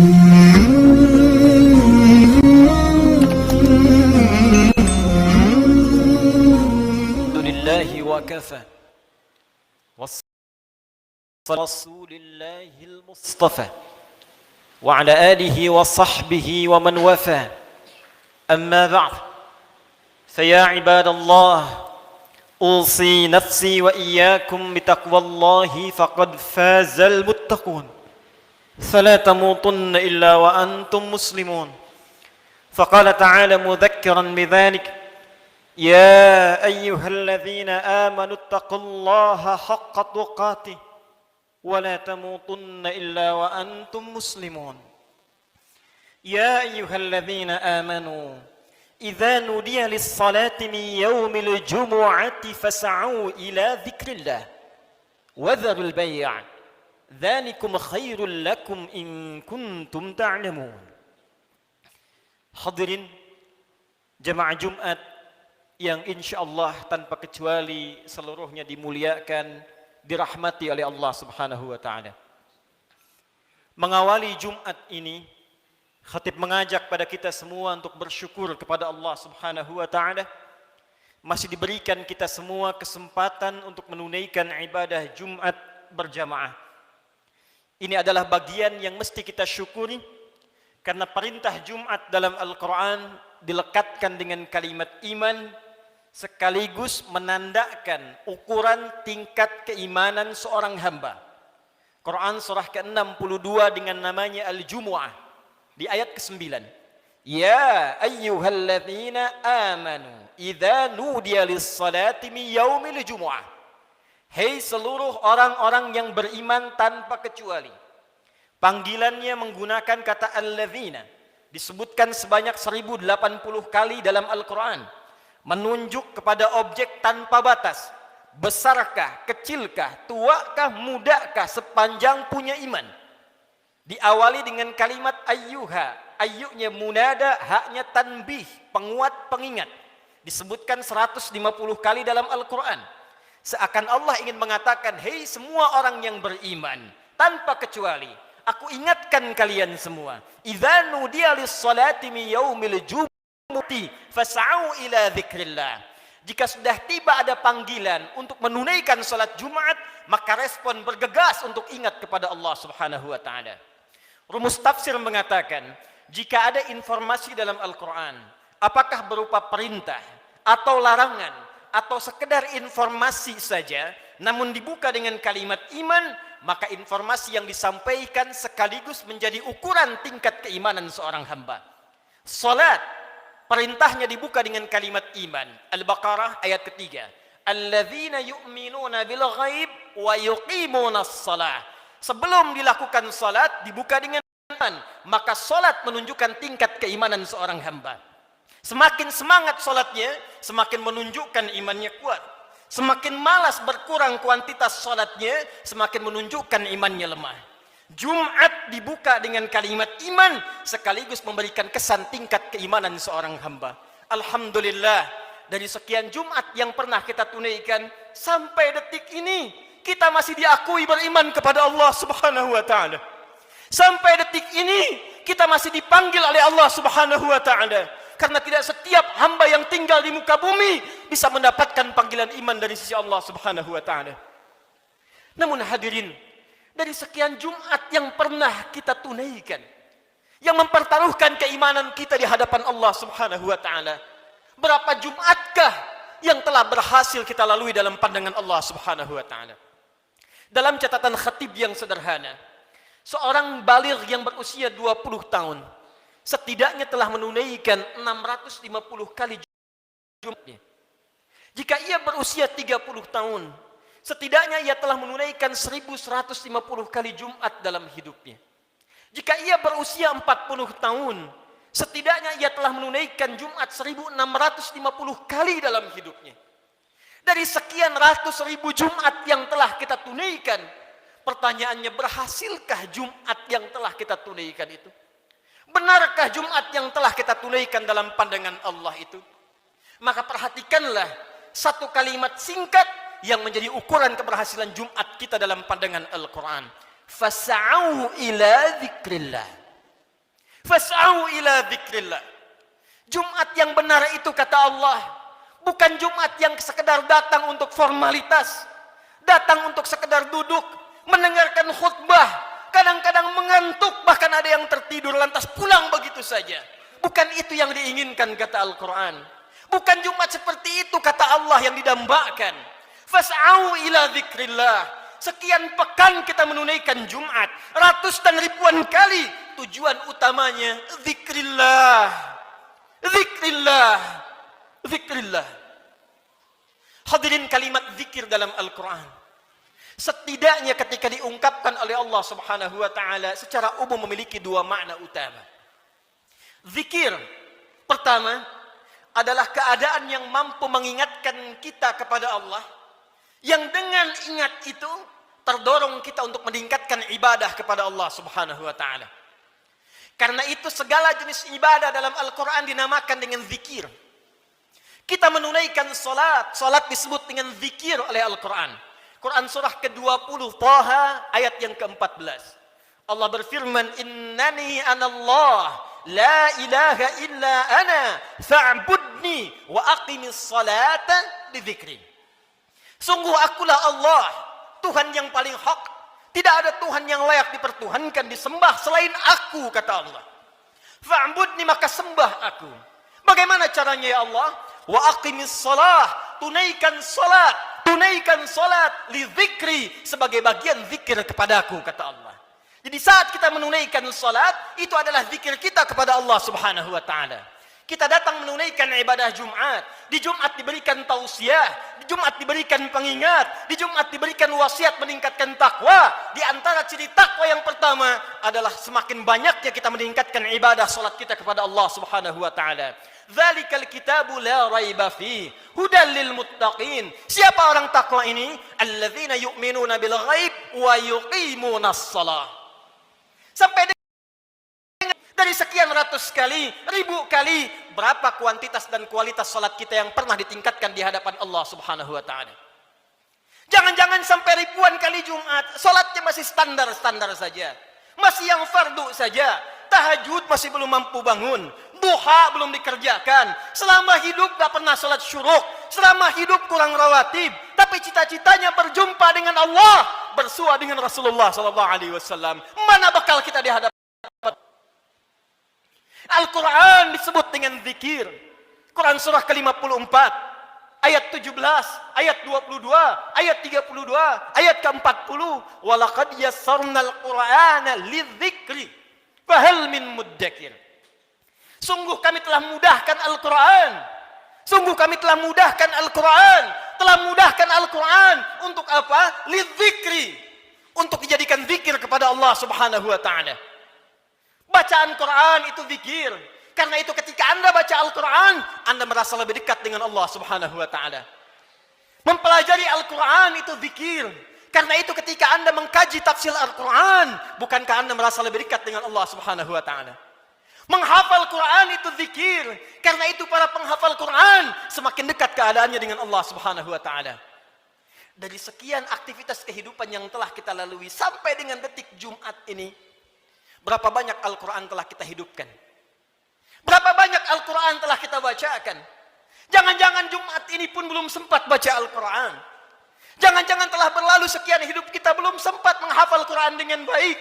Alhamdulillahi wa kafa Rasulillahil Mustafa wa ala alihi wa sahbihi wa man wafa. Amma ba'd. Faya ibadallah, usi nafsi wa iyyakum bitaqwallahi faqad fazal muttaqun. Fala tamutunna illa wa antum muslimun. Faqala ta'ala mudhakkiran bidzalik: Ya ayyuhalladzina amanu ittaqullaha haqqa tuqatih wa la tamutunna illa wa antum muslimun. Ya ayyuhalladzina amanu idza nudiya lis-salati min yaumil jumu'ati fas'au ila dzikrillah wa dzarul bay'. Dzalikum khairul lakum in kuntum ta'lamun. Hadirin jemaah Jumat yang insyaallah tanpa kecuali seluruhnya dimuliakan, dirahmati oleh Allah Subhanahu wa taala. Mengawali Jumat ini, khatib mengajak pada kita semua untuk bersyukur kepada Allah Subhanahu wa taala masih diberikan kita semua kesempatan untuk menunaikan ibadah Jumat berjamaah. Ini adalah bagian yang mesti kita syukuri karena perintah Jumat dalam Al-Qur'an dilekatkan dengan kalimat iman, sekaligus menandakan ukuran tingkat keimanan seorang hamba. Quran surah ke-62 dengan namanya Al-Jumu'ah di ayat ke-9. Ya ayyuhalladzina amanu idza nudiya lis-salati min yaumil jumu'ah. Hei seluruh orang-orang yang beriman tanpa kecuali. Panggilannya menggunakan kata alladzina, disebutkan sebanyak 1080 kali dalam Al-Quran, menunjuk kepada objek tanpa batas. Besarkah, kecilkah, tuakah, mudakah, sepanjang punya iman. Diawali dengan kalimat ayyuha, ayyunya munada, haknya tanbih, penguat pengingat. Disebutkan 150 kali dalam Al-Quran. Seakan Allah ingin mengatakan, hei semua orang yang beriman tanpa kecuali, aku ingatkan kalian semua, idza nudiya lis-salati min yaumil jumu'ati fas'au ila dzikrillah. Jika sudah tiba ada panggilan untuk menunaikan salat Jumat, maka respon bergegas untuk ingat kepada Allah Subhanahu wa taala. Rumus tafsir mengatakan, jika ada informasi dalam Al-Qur'an, apakah berupa perintah atau larangan atau sekedar informasi saja, namun dibuka dengan kalimat iman, maka informasi yang disampaikan sekaligus menjadi ukuran tingkat keimanan seorang hamba. Salat, perintahnya dibuka dengan kalimat iman. Al-Baqarah ayat ketiga. Alladzina yu'minuna bil ghaib wa yuqimuna as-salah. Sebelum dilakukan salat dibuka dengan iman, maka salat menunjukkan tingkat keimanan seorang hamba. Semakin semangat salatnya, semakin menunjukkan imannya kuat. Semakin malas berkurang kuantitas salatnya, semakin menunjukkan imannya lemah. Jumat dibuka dengan kalimat iman, sekaligus memberikan kesan tingkat keimanan seorang hamba. Alhamdulillah, dari sekian Jumat yang pernah kita tunaikan, sampai detik ini, kita masih diakui beriman kepada Allah Subhanahu wa ta'ala. Sampai detik ini, kita masih dipanggil oleh Allah Subhanahu wa ta'ala. Karena tidak setiap hamba yang tinggal di muka bumi bisa mendapatkan panggilan iman dari sisi Allah Subhanahu wa taala. Namun hadirin, dari sekian Jumat yang pernah kita tunaikan, yang mempertaruhkan keimanan kita di hadapan Allah Subhanahu wa taala, berapa Jumatkah yang telah berhasil kita lalui dalam pandangan Allah Subhanahu wa taala? Dalam catatan khatib yang sederhana, seorang baligh yang berusia 20 tahun setidaknya telah menunaikan 650 kali Jumatnya. Jika ia berusia 30 tahun, setidaknya ia telah menunaikan 1150 kali Jumat dalam hidupnya. Jika ia berusia 40 tahun, setidaknya ia telah menunaikan Jumat 1650 kali dalam hidupnya. Dari sekian ratus ribu Jumat yang telah kita tunaikan, pertanyaannya, berhasilkah Jumat yang telah kita tunaikan itu? Benarkah Jumat yang telah kita tunaikan dalam pandangan Allah itu? Maka perhatikanlah satu kalimat singkat yang menjadi ukuran keberhasilan Jumat kita dalam pandangan Al-Quran. Fas'au ila dzikrillah. Fas'au ila dzikrillah. Jumat yang benar itu kata Allah, bukan Jumat yang sekedar datang untuk formalitas, datang untuk sekedar duduk, mendengarkan khutbah, kadang-kadang mengantuk, bahkan ada yang tertidur lantas pulang begitu saja. Bukan itu yang diinginkan kata Al-Quran. Bukan Jumat seperti itu kata Allah yang didambakan. Fas'au ila dzikrillah. Sekian pekan kita menunaikan Jumat, ratus dan ribuan kali. Tujuan utamanya dzikrillah. Zikrillah, zikrillah. Hadirin, kalimat zikir dalam Al-Quran setidaknya ketika diungkapkan oleh Allah Subhanahu wa ta'ala secara umum memiliki dua makna utama. Zikir pertama adalah keadaan yang mampu mengingatkan kita kepada Allah, yang dengan ingat itu terdorong kita untuk meningkatkan ibadah kepada Allah Subhanahu wa ta'ala. Karena itu segala jenis ibadah dalam Al-Quran dinamakan dengan zikir. Kita menunaikan salat, salat disebut dengan zikir oleh Al-Quran. Quran surah ke-20 Taha ayat yang ke-14. Allah berfirman, Innani anallah, la ilaha illa ana, fa'budni wa aqimis salata li dzikri. Sungguh akulah Allah, Tuhan yang paling hak. Tidak ada Tuhan yang layak dipertuhankan, disembah selain aku, kata Allah. Fa'budni, maka sembah aku. Bagaimana caranya ya Allah? Wa aqimis salah, tunaikan salat li dzikri, sebagai bagian zikir kepadaku, kata Allah. Jadi saat kita menunaikan salat, itu adalah zikir kita kepada Allah Subhanahu wa ta'ala. Kita datang menunaikan ibadah Jumat. Di Jumat diberikan tausiah, di Jumat diberikan pengingat, di Jumat diberikan wasiat meningkatkan takwa. Di antara ciri takwa yang pertama adalah semakin banyaknya kita meningkatkan ibadah salat kita kepada Allah Subhanahu wa taala. Dzalikal kitabu la raiba fi hudal lil muttaqin. Siapa orang takwa ini? Alladzina yu'minuna bil ghaib wa yuqimunas shalah. Sampai dari sekian ratus kali, ribu kali, berapa kuantitas dan kualitas salat kita yang pernah ditingkatkan di hadapan Allah Subhanahu wa ta'ala. Jangan-jangan sampai ribuan kali Jumat, salatnya masih standar-standar saja. Masih yang fardu saja. Tahajud masih belum mampu bangun. Duha belum dikerjakan. Selama hidup gak pernah salat syuruk. Selama hidup kurang rawatib. Tapi cita-citanya berjumpa dengan Allah, bersua dengan Rasulullah SAW. Mana bakal kita di hadapan Al-Quran disebut dengan zikir. Quran surah ke-54 ayat 17, ayat 22, ayat 32, ayat ke-40. Walaqad yassarnal Qur'ana lidzikri fahal min muddakir. Sungguh kami telah mudahkan Al-Quran. Sungguh kami telah mudahkan Al-Quran. Telah mudahkan Al-Quran untuk apa? Lidzikri, untuk dijadikan zikir kepada Allah Subhanahu wa ta'ala. Bacaan Quran itu zikir. Karena itu ketika Anda baca Al-Quran, Anda merasa lebih dekat dengan Allah Subhanahu wa ta'ala. Mempelajari Al-Quran itu zikir. Karena itu ketika Anda mengkaji tafsir Al-Quran, bukankah Anda merasa lebih dekat dengan Allah Subhanahu wa ta'ala? Menghafal Quran itu zikir. Karena itu para penghafal Quran semakin dekat keadaannya dengan Allah Subhanahu wa ta'ala. Dari sekian aktivitas kehidupan yang telah kita lalui sampai dengan detik Jumat ini, berapa banyak Al-Quran telah kita hidupkan? Berapa banyak Al-Quran telah kita bacakan? Jangan-jangan Jumat ini pun belum sempat baca Al-Quran. Jangan-jangan telah berlalu sekian hidup kita belum sempat menghafal Quran dengan baik.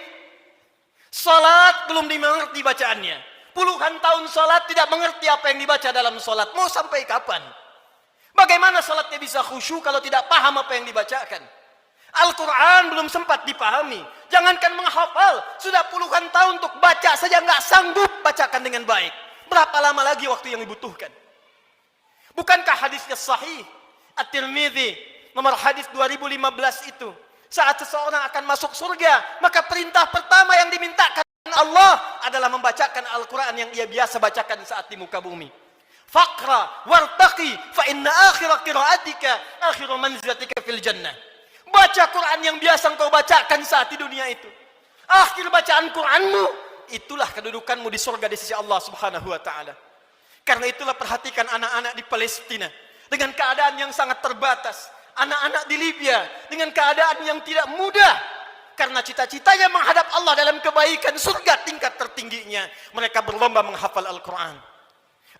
Salat belum dimengerti bacaannya. Puluhan tahun salat tidak mengerti apa yang dibaca dalam salat. Mau sampai kapan? Bagaimana salatnya bisa khusyuk kalau tidak paham apa yang dibacakan? Al-Quran belum sempat dipahami. Jangankan menghafal, sudah puluhan tahun untuk baca saja nggak sanggup bacakan dengan baik. Berapa lama lagi waktu yang dibutuhkan? Bukankah hadisnya sahih? At-Tirmidzi nomor hadis 2015 itu. Saat seseorang akan masuk surga, maka perintah pertama yang dimintakan Allah adalah membacakan Al-Quran yang ia biasa bacakan saat di muka bumi. Faqra wartaqi fa inna akhira qiraatika akhiru manzilatika fil jannah. Baca Quran yang biasa engkau bacakan saat di dunia itu. Akhir bacaan Quranmu, itulah kedudukanmu di surga di sisi Allah Subhanahu wa ta'ala. Karena itulah perhatikan anak-anak di Palestina dengan keadaan yang sangat terbatas. Anak-anak di Libya dengan keadaan yang tidak mudah. Karena cita-citanya menghadap Allah dalam kebaikan, surga tingkat tertingginya. fisiknya, mereka berlomba menghafal Al-Quran.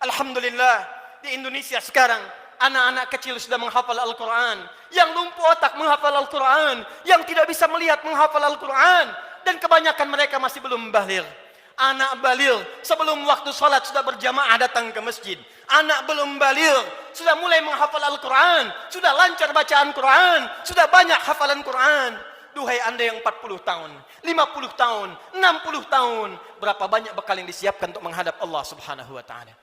Alhamdulillah, di Indonesia sekarang anak-anak kecil sudah menghafal Al-Quran, yang lumpuh otak menghafal Al-Quran, yang tidak bisa melihat menghafal Al-Quran, dan kebanyakan mereka masih belum baligh. Anak baligh sebelum waktu salat sudah berjamaah datang ke masjid. Anak belum baligh sudah mulai menghafal Al-Quran, sudah lancar bacaan Quran, sudah banyak hafalan Quran. Duhai anda yang 40 tahun, 50 tahun, 60 tahun, berapa banyak bekal yang disiapkan untuk menghadap Allah Subhanahu wa ta'ala.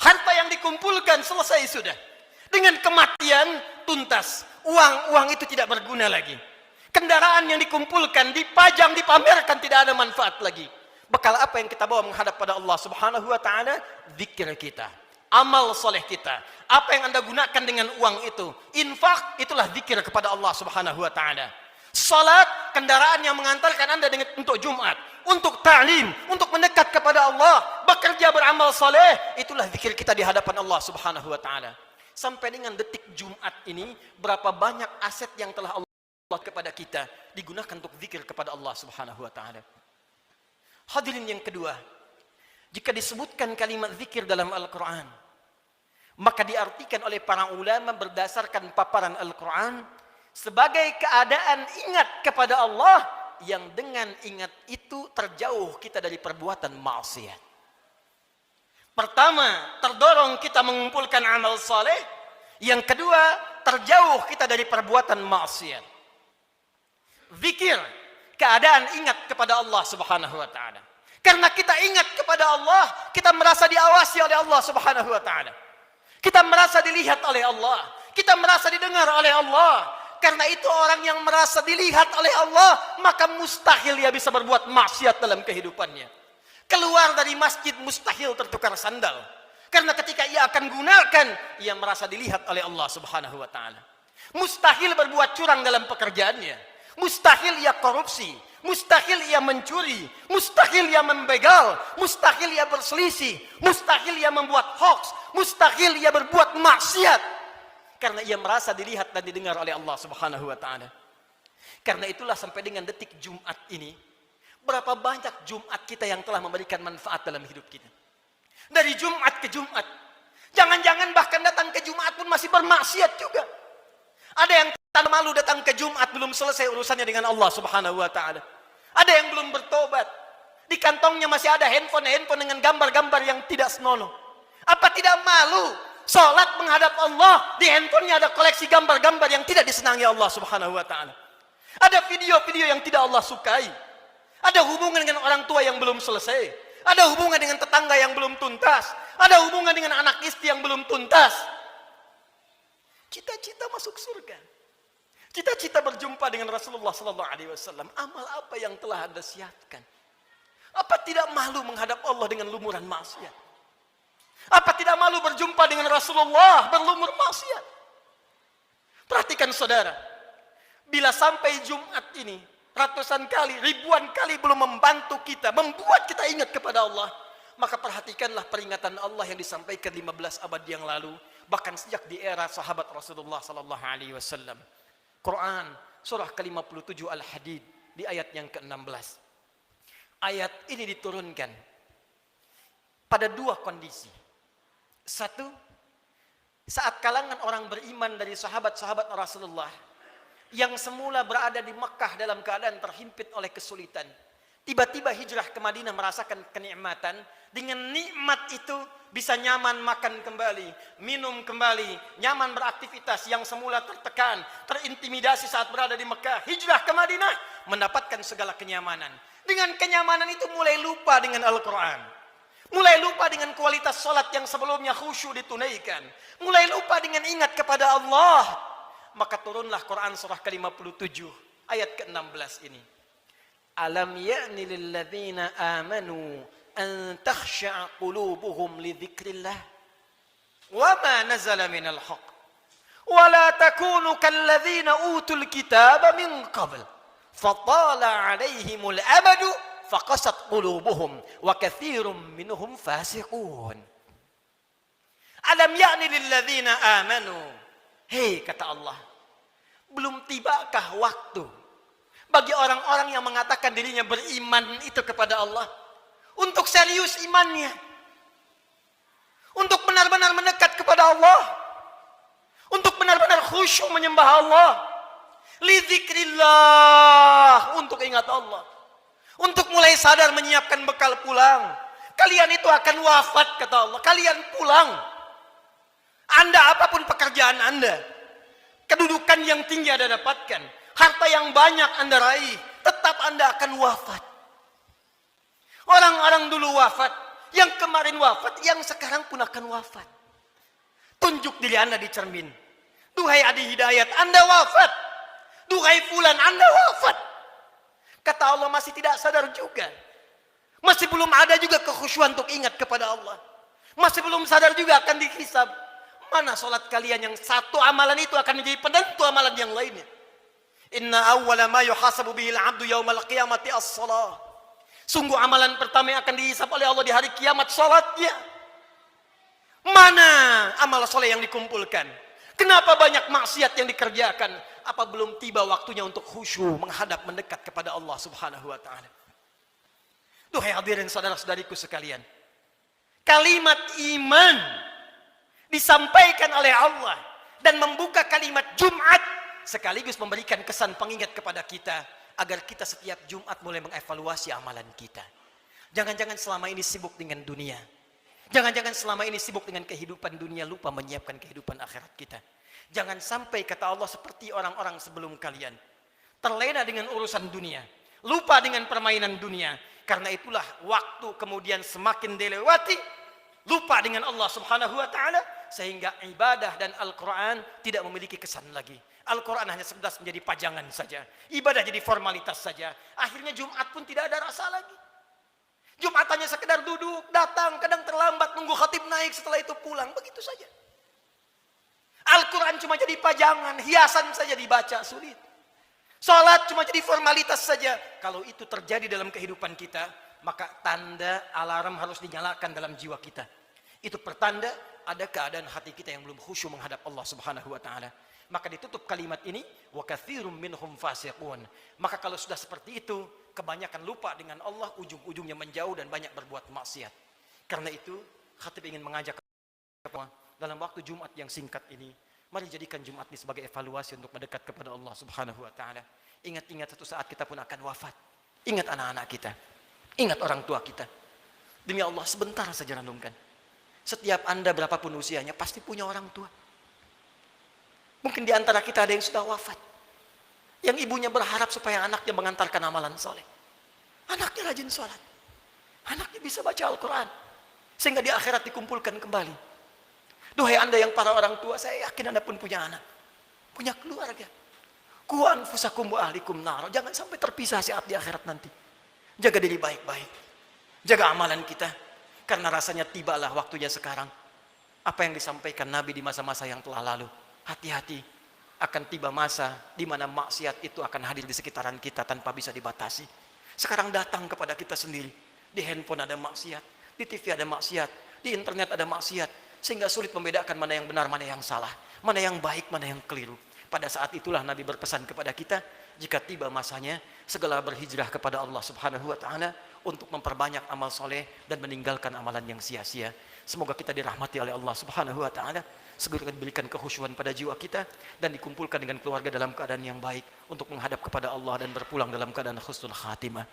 Harta yang dikumpulkan selesai sudah. Dengan kematian tuntas. Uang itu tidak berguna lagi. Kendaraan yang dikumpulkan, dipajang, dipamerkan, tidak ada manfaat lagi. Bekal apa yang kita bawa menghadap pada Allah Subhanahu wa ta'ala? Zikir kita, amal soleh kita. Apa yang anda gunakan dengan uang itu? Infak, itulah zikir kepada Allah Subhanahu wa ta'ala. Salat, kendaraan yang mengantarkan anda untuk Jumat, untuk ta'lim, untuk mendekat kepada Allah, bekerja beramal soleh, itulah zikir kita di hadapan Allah Subhanahu wa ta'ala. Sampai dengan detik Jumat ini, berapa banyak aset yang telah Allah kepada kita digunakan untuk zikir kepada Allah Subhanahu wa ta'ala. Hadirin yang kedua, jika disebutkan kalimat zikir dalam Al-Quran, maka diartikan oleh para ulama berdasarkan paparan Al-Quran sebagai keadaan ingat kepada Allah yang dengan ingat itu terjauh kita dari perbuatan maksiat. Pertama, terdorong kita mengumpulkan amal saleh. Yang kedua, terjauh kita dari perbuatan maksiat. Zikir, keadaan ingat kepada Allah Subhanahu wa ta'ala. Karena kita ingat kepada Allah, kita merasa diawasi oleh Allah Subhanahu wa ta'ala. Kita merasa dilihat oleh Allah, kita merasa didengar oleh Allah. Karena itu orang yang merasa dilihat oleh Allah, maka mustahil ia bisa berbuat maksiat dalam kehidupannya. Keluar dari masjid mustahil tertukar sandal. Karena ketika ia akan gunakan, ia merasa dilihat oleh Allah Subhanahu wa ta'ala. Mustahil berbuat curang dalam pekerjaannya. Mustahil ia korupsi, mustahil ia mencuri, mustahil ia membegal, mustahil ia berselisih, mustahil ia membuat hoax, mustahil ia berbuat maksiat. Karena ia merasa dilihat dan didengar oleh Allah Subhanahu wa ta'ala. Karena itulah sampai dengan detik Jumat ini, berapa banyak Jumat kita yang telah memberikan manfaat dalam hidup kita. Dari Jumat ke Jumat. Jangan-jangan bahkan datang ke Jumat pun masih bermaksiat juga. Ada yang tanpa malu datang ke Jumat belum selesai urusannya dengan Allah Subhanahu wa ta'ala. Ada yang belum bertobat. Di kantongnya masih ada handphone dengan gambar-gambar yang tidak senonoh. Apa tidak malu? Salat menghadap Allah, di handphonenya ada koleksi gambar-gambar yang tidak disenangi Allah Subhanahu wa ta'ala. Ada video-video yang tidak Allah sukai. Ada hubungan dengan orang tua yang belum selesai. Ada hubungan dengan tetangga yang belum tuntas. Ada hubungan dengan anak istri yang belum tuntas. Cita-cita masuk surga. Cita-cita berjumpa dengan Rasulullah sallallahu alaihi wasallam. Amal apa yang telah Anda siapkan? Apa tidak malu menghadap Allah dengan lumuran maksiat? Apa tidak malu berjumpa dengan Rasulullah berlumur maksiat? Perhatikan saudara. Bila sampai Jumat ini, ratusan kali, ribuan kali belum membantu kita, membuat kita ingat kepada Allah, maka perhatikanlah peringatan Allah yang disampaikan 15 abad yang lalu, bahkan sejak di era sahabat Rasulullah sallallahu alaihi wasallam. Quran surah ke-57 Al-Hadid di ayat yang ke-16. Ayat ini diturunkan pada dua kondisi. Satu, saat kalangan orang beriman dari sahabat-sahabat Rasulullah yang semula berada di Mekah dalam keadaan terhimpit oleh kesulitan, tiba-tiba hijrah ke Madinah merasakan kenikmatan. Dengan nikmat itu bisa nyaman makan kembali, minum kembali, nyaman beraktivitas. Yang semula tertekan, terintimidasi saat berada di Mekah, hijrah ke Madinah mendapatkan segala kenyamanan. Dengan kenyamanan itu mulai lupa dengan Al-Quran, mulai lupa dengan kualitas salat yang sebelumnya khusyuk ditunaikan, mulai lupa dengan ingat kepada Allah. Maka turunlah Quran surah ke-57 ayat ke-16 ini. Alam ya'ni lilladzina amanu an takhsha'a qulubuhum li dzikrillah wa ma nazala minal haqq wa la takunu kalladzina utul kitaba min qabl fatala 'alaihimul amadu faqasat qulubuhum wa katsirum minhum fasiqun. Alam ya'ni lilladzina amanu, hei kata Allah, belum tibakah waktu bagi orang-orang yang mengatakan dirinya beriman itu kepada Allah, untuk serius imannya, untuk benar-benar mendekat kepada Allah, untuk benar-benar khusyuk menyembah Allah, lidzikrillah, untuk ingat Allah, untuk mulai sadar menyiapkan bekal pulang. Kalian itu akan wafat, kata Allah. Kalian pulang. Anda apapun pekerjaan Anda, kedudukan yang tinggi Anda dapatkan, harta yang banyak Anda raih, tetap Anda akan wafat. Orang-orang dulu wafat, yang kemarin wafat, yang sekarang pun akan wafat. Tunjuk diri Anda di cermin. Duhai Adi Hidayat, Anda wafat. Duhai Fulan, Anda wafat. Kata Allah, masih tidak sadar juga. Masih belum ada juga kekhusyuan untuk ingat kepada Allah. Masih belum sadar juga akan dihisab. Mana solat kalian yang satu amalan itu akan menjadi penentu amalan yang lainnya. Inna awwala ma yuhasabu bihil abdu yaumal qiyamati as-salah. Sungguh amalan pertama yang akan dihisab oleh Allah di hari kiamat, salatnya. Mana amal soleh yang dikumpulkan? Kenapa banyak maksiat yang dikerjakan? Apa belum tiba waktunya untuk khusyuk menghadap mendekat kepada Allah Subhanahu wa taala? Duhai hadirin saudara-saudariku sekalian, kalimat iman disampaikan oleh Allah dan membuka kalimat Jumat sekaligus memberikan kesan pengingat kepada kita agar kita setiap Jumat mulai mengevaluasi amalan kita. Jangan-jangan selama ini sibuk dengan dunia. Jangan-jangan selama ini sibuk dengan kehidupan dunia, lupa menyiapkan kehidupan akhirat kita. Jangan sampai kata Allah seperti orang-orang sebelum kalian, terlena dengan urusan dunia, lupa dengan permainan dunia. Karena itulah waktu kemudian semakin dilewati, lupa dengan Allah Subhanahu wa taala, sehingga ibadah dan Al-Quran tidak memiliki kesan lagi. Al-Quran hanya sekedar menjadi pajangan saja, ibadah jadi formalitas saja. Akhirnya Jumat pun tidak ada rasa lagi. Jumat hanya sekedar duduk, datang, kadang terlambat, nunggu khatib naik, setelah itu pulang, begitu saja. Al-Quran cuma jadi pajangan, hiasan saja dibaca, sulit. Salat cuma jadi formalitas saja. Kalau itu terjadi dalam kehidupan kita, maka tanda alarm harus dinyalakan dalam jiwa kita. Itu pertanda ada keadaan hati kita yang belum khusyuk menghadap Allah Subhanahu wa taala. Maka ditutup kalimat ini, wa katsirum minhum fasiqun. Maka kalau sudah seperti itu, kebanyakan lupa dengan Allah, ujung-ujungnya menjauh dan banyak berbuat maksiat. Karena itu, khatib ingin mengajak dalam waktu Jumat yang singkat ini, mari jadikan Jumat ini sebagai evaluasi untuk mendekat kepada Allah Subhanahu wa taala. Ingat-ingat satu saat kita pun akan wafat. Ingat anak-anak kita. Ingat orang tua kita. Demi Allah, sebentar saja renungkan. Setiap Anda berapapun usianya pasti punya orang tua. Mungkin di antara kita ada yang sudah wafat, yang ibunya berharap supaya anaknya mengantarkan amalan soleh. Anaknya rajin sholat, anaknya bisa baca Al-Quran, sehingga di akhirat dikumpulkan kembali. Duhai Anda yang para orang tua, saya yakin Anda pun punya anak, punya keluarga. Qu anfusakum wa ahlikum nar. Jangan sampai terpisah saat di akhirat nanti. Jaga diri baik-baik, jaga amalan kita, karena rasanya tibalah waktunya sekarang. Apa yang disampaikan Nabi di masa-masa yang telah lalu, hati-hati, akan tiba masa di mana maksiat itu akan hadir di sekitaran kita tanpa bisa dibatasi. Sekarang datang kepada kita sendiri. Di handphone ada maksiat, di TV ada maksiat, di internet ada maksiat, sehingga sulit membedakan mana yang benar, mana yang salah, mana yang baik, mana yang keliru. Pada saat itulah Nabi berpesan kepada kita, jika tiba masanya, segala berhijrah kepada Allah Subhanahu wa taala untuk memperbanyak amal soleh dan meninggalkan amalan yang sia-sia. Semoga kita dirahmati oleh Allah Subhanahu wa taala, segera diberikan kekhusyuan pada jiwa kita dan dikumpulkan dengan keluarga dalam keadaan yang baik untuk menghadap kepada Allah dan berpulang dalam keadaan husnul khatimah.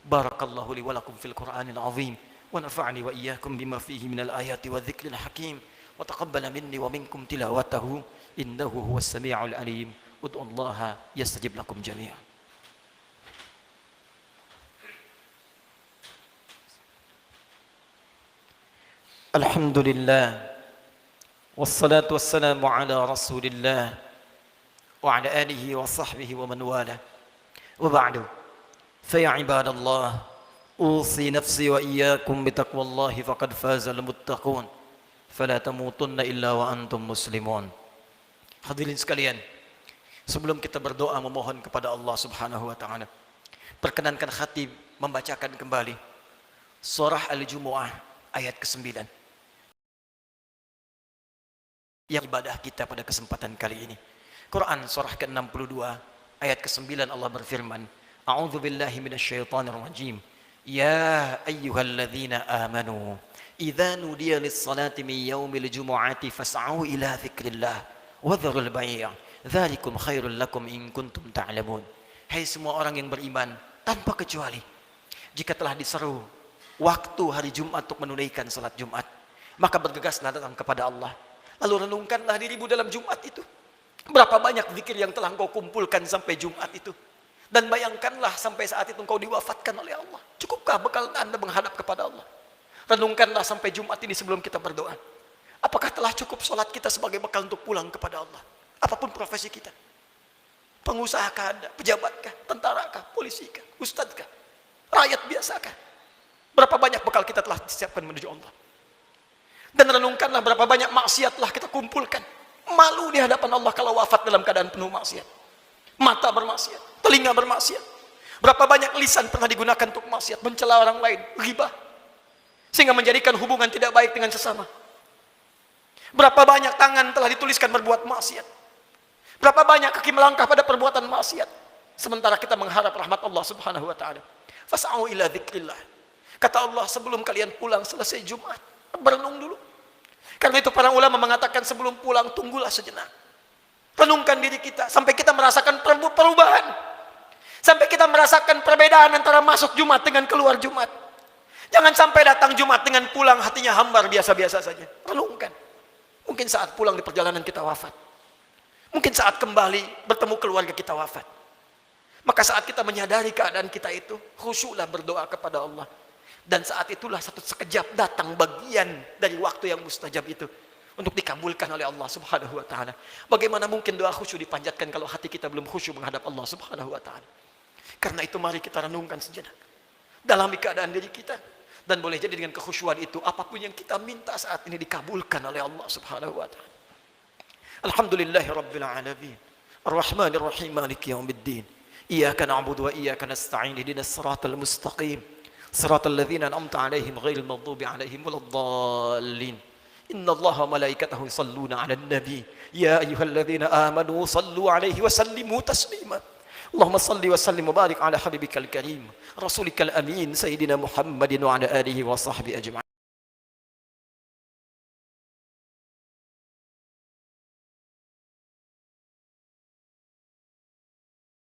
Barakallahu li wa lakum fil Qur'anil azim wa nafa'ani wa iyyakum bima fihi minal ayati wa dzikril hakim wa taqabbala minni wa minkum tilawatahu innahu huwas samiul alim. Ud'ullaha yastajib lakum jami'an. Alhamdulillah wassalatu wassalamu ala rasulillah wa ala alihi wa sahbihi wa man wala wa ba'du fa ya ibadallah usi nafsi wa iyyakum bitaqwallahi faqad fazal muttaqun fala tamutunna illa wa antum muslimun. Hadirin sekalian, sebelum kita berdoa memohon kepada Allah Subhanahu wa taala, perkenankan khatib membacakan kembali surah Al-Jumu'ah ayat ke-9 yang ibadah kita pada kesempatan kali ini. Quran surah ke-62 ayat ke-9 Allah berfirman, A'udzu billahi minasyaitonir rajim. Ya ayyuhalladzina amanu idza nudiya lis-salati min yaumil jumu'ati fas'au ila dzikrillah wa dzarul bai'. Dzalikum khairul lakum in kuntum ta'lamun. Hai semua orang yang beriman tanpa kecuali, jika telah diseru waktu hari Jumat untuk menunaikan salat Jumat, maka bergegaslah datang kepada Allah. Lalu renungkanlah dirimu dalam Jumat itu. Berapa banyak zikir yang telah engkau kumpulkan sampai Jumat itu. Dan bayangkanlah sampai saat itu engkau diwafatkan oleh Allah. Cukupkah bekal Anda menghadap kepada Allah? Renungkanlah sampai Jumat ini sebelum kita berdoa. Apakah telah cukup sholat kita sebagai bekal untuk pulang kepada Allah? Apapun profesi kita. Pengusahakah Anda? Pejabatkah? Tentarakah? Polisikah? Ustadzkah? Rakyat biasakah? Berapa banyak bekal kita telah disiapkan menuju Allah? Dan renungkanlah berapa banyak maksiat telah kita kumpulkan. Malu di hadapan Allah kalau wafat dalam keadaan penuh maksiat. Mata bermaksiat, telinga bermaksiat. Berapa banyak lisan pernah digunakan untuk maksiat, mencela orang lain, ghibah, sehingga menjadikan hubungan tidak baik dengan sesama. Berapa banyak tangan telah dituliskan berbuat maksiat. Berapa banyak kaki melangkah pada perbuatan maksiat. Sementara kita mengharap rahmat Allah Subhanahu wa taala. Fas'au ila dzikrillah. Kata Allah, sebelum kalian pulang selesai Jumat, berenung dulu. Karena itu para ulama mengatakan sebelum pulang tunggulah sejenak. Renungkan diri kita sampai kita merasakan perubahan. Sampai kita merasakan perbedaan antara masuk Jumat dengan keluar Jumat. Jangan sampai datang Jumat dengan pulang hatinya hambar biasa-biasa saja. Renungkan. Mungkin saat pulang di perjalanan kita wafat. Mungkin saat kembali bertemu keluarga kita wafat. Maka saat kita menyadari keadaan kita itu, khusyuklah berdoa kepada Allah. Dan saat itulah satu sekejap datang bagian dari waktu yang mustajab itu untuk dikabulkan oleh Allah Subhanahu wa taala. Bagaimana mungkin doa khusyuk dipanjatkan kalau hati kita belum khusyuk menghadap Allah Subhanahu wa taala? Karena itu mari kita renungkan sejenak. Dalami keadaan diri kita, dan boleh jadi dengan kekhusyuan itu apapun yang kita minta saat ini dikabulkan oleh Allah Subhanahu wa taala. Alhamdulillahirabbil alamin. Arrahmanir rahim maliki yaumiddin. Iyyaka na'budu wa iyyaka nasta'in. Ihdinas siratal mustaqim. Siratal ladzina an'amta 'alaihim ghairil maghdubi 'alaihim waladdallin. Inna Allaha wa malaikatahu yusalluna 'alan nabi. Ya ayyuhalladzina amanu sallu 'alaihi wa sallimu taslima. Allahumma salli wa sallim wa barik 'ala habibikal karim rasulikal amin sayyidina Muhammadin wa 'ala alihi wa sahbihi ajma'in.